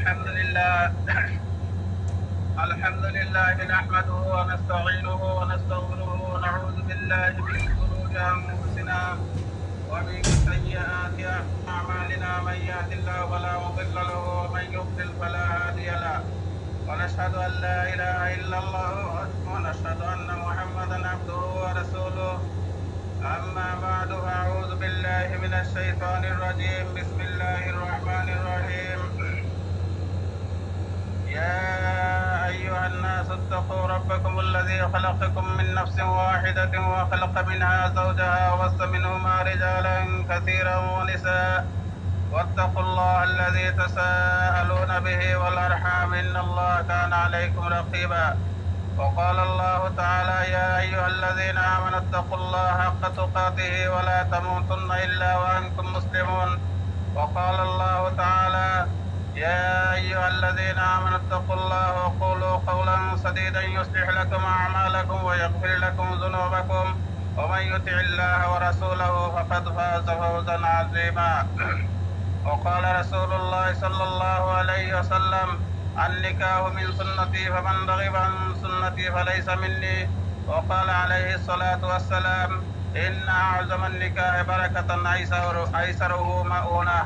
الحمد لله نحمده ونستعينه ونستغفره ونعوذ بالله من شرور أنفسنا ومن سيئات أعمالنا من يهد الله فلا مضل له ومن يضلل فلا هادي له ونشهد أن لا إله إلا الله ونشهد أن محمدا عبده ورسوله أما بعد فأعوذ بالله من الشيطان الرجيم بسم الله الرحمن الرحيم يا أيها الناس اتقوا ربكم الذي خلقكم من نفس واحدة وخلق منها زوجها وبث منهما رجالا كثيرا ونساء واتقوا الله الذي تساءلون به والأرحام إن الله كان عليكم رقيبا وقال الله تعالى يا أيها الذين آمنوا اتقوا الله حق تقاته ولا تموتن إلا وأنتم مسلمون وقال الله تعالى يا أيها الذين آمنوا اتقوا الله وقولوا قولا سديدا يصلح لكم أعمالكم ويغفر لكم ذنوبكم ومن يطع الله ورسوله فقد فاز فوزا عظيما وقال رسول الله صلى الله عليه وسلم النكاح من سنتي فمن رغب عن سنتي فليس مني وقال عليه الصلاة والسلام إن أعظم النكاح بركة أيسره مؤونة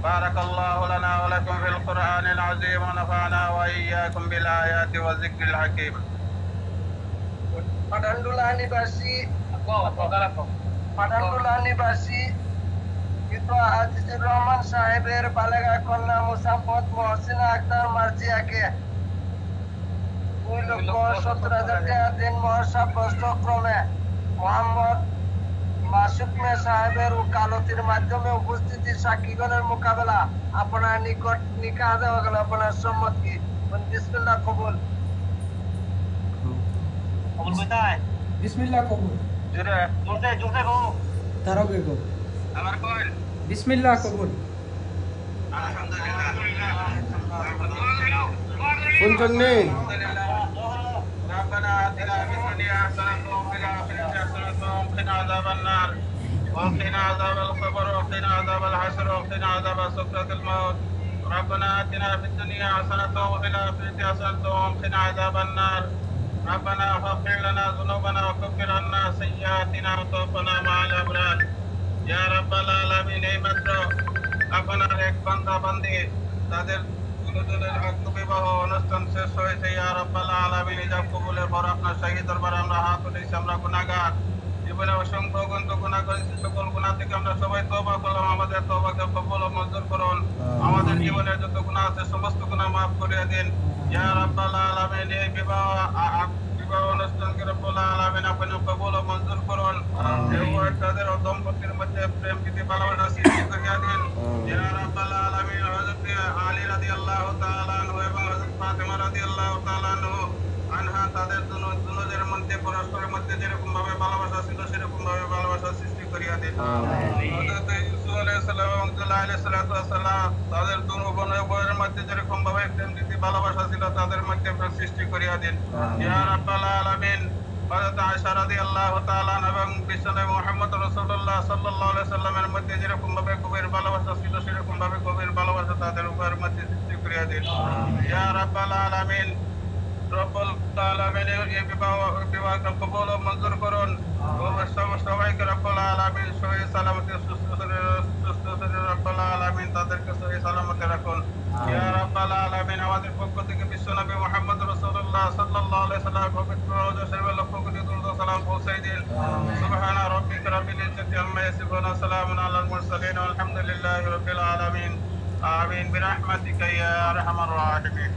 بارك الله لنا ولكم في القرآن العظيم ونفعنا وإياكم بالآيات والذكر الحكيم. Padandula নিবাসী বিধবা আজিজুর রহমান সাহেবের বালেগা কন্যা মুসাম্মদ মহসিনা আক্তার মার্জিয়াকে 2,70,000 টাকা দিন মহর সাব্যস্ত ক্রমে মোহাম্মদ মাসুক মে সাহেবের ওকালতির মাধ্যমে উপস্থিতির সাক্ষীগণের মোকাবেলা আপনার নিকট নিকাহ দেওয়া গেল। আপনার সম্মত কি? বিসমিল্লাহ কবুল। কবুল কোথায়? বিসমিল্লাহ কবুল। জোরে জোরে গো। তারকে গো। আমার কল। বিসমিল্লাহ কবুল। আলহামদুলিল্লাহ। শুনছেন নি? ربنا آتنا في الدنيا حسنة وفي الآخرة حسنة وقنا عذاب النار وقنا عذاب القبر وقنا عذاب الحشر وقنا عذاب سكرة الموت ربنا آتنا في الدنيا حسنة وفي الآخرة حسنة وقنا عذاب النار ربنا فاغفر لنا ذنوبنا وكفر عنا سيئاتنا وتوفنا مع الأبرار يا رب العالمين মাত্র আপনার এক বান্দা বান্দি তাদের দুজনের হক বিবাহ অনুষ্ঠান শেষ হয়েছে ইয়া রাব্বাল আলামিন ইজাব কবুলের পর আপনার শাহী দরবারে আমরা হাত উঠাইছি। আমরা গুনাহগার, জীবনে অসংখ্য গুনাহ করেছি, সকল গুনাহ থেকে আমরা সবাই তওবা করলাম। আমাদের তওবাকে কবুল ও মঞ্জুর করুন। আমাদের জীবনের যত গুনাহ আছে সমস্ত গুনাহ মাফ করে দিন ইয়া রাব্বাল আলামিন। এই বিবাহ অনুষ্ঠানকে রব্বুল আলামিন আপনি কবুল ও মঞ্জুর করুন। তাদের দম্পতির মধ্যে প্রেম প্রীতি ভালোবাসা সৃষ্টি করিয়া দিন ইয়া রাব্বাল আলামিন। হযরত আলী রাদিয়াল্লাহু তাআলা আনহু এবং হযরত ফাতিমা রাদিয়াল্লাহু তাআলা আনহা তাদের দুজনের মধ্যে পরস্পরের মধ্যে যেরকম ভাবে ভালোবাসা ছিল সেরকম ভাবে ভালোবাসা সৃষ্টি করিয়া দিন। হযরত ইউসুফ আলাইহিস সালাম এবং আব্দুল্লাহ আলাইহিস সালাম তাদের দুই বোনের মধ্যে যেরকম ভাবে প্রেম প্রীতি ভালোবাসা ছিল তাদের মধ্যে সৃষ্টি করিয়া দিন ইয়া রাব্বাল আলামিন। হযরত আয়েশা রাদিয়াল্লাহু তাআলা আনহা এবং বিশ্বনবী মুহাম্মদ রাসূলুল্লাহ সাল্লাল্লাহু আলাইহি সাল্লামের মধ্যে যেরকম ভাবে গভীর ভালোবাসা ছিল সেরকম ভাবে গভীর ভালোবাসা তাদের উভয়ের মধ্যে সৃষ্টি করিয়া দিন ইয়া রাব্বাল আলামিন। রব্বুল আলামিন এই বিবাহকে কবুল ও মঞ্জুর করুন। সবাইকে রব্বুল আলামিন সহিহ সালামতে সুস্থ শরীরে রব্বুল আলামিন তাদেরকে সহিহ সালামতে রাখুন ইয়া রাব্বাল আলামিন। আমাদের পক্ষ থেকে বিশ্বনবী মুহাম্মদ রাসূলুল্লাহ সাল্লাল্লাহু আলাইহি সাল্লাম পবিত্র রওজা শরীফে লক্ষ কোটি দরুদ ও সালাম পৌঁছাই দিন। সুবহানা রাব্বিকা রাব্বিল ইজ্জাতি আম্মা ইয়াসিফুন ওয়া সালামুন আলাল মুরসালিন ওয়ালহামদুলিল্লাহি রাব্বিল আলামিন। আমিন বিরহমাতিকা ইয়া আরহামার রাহিমিন।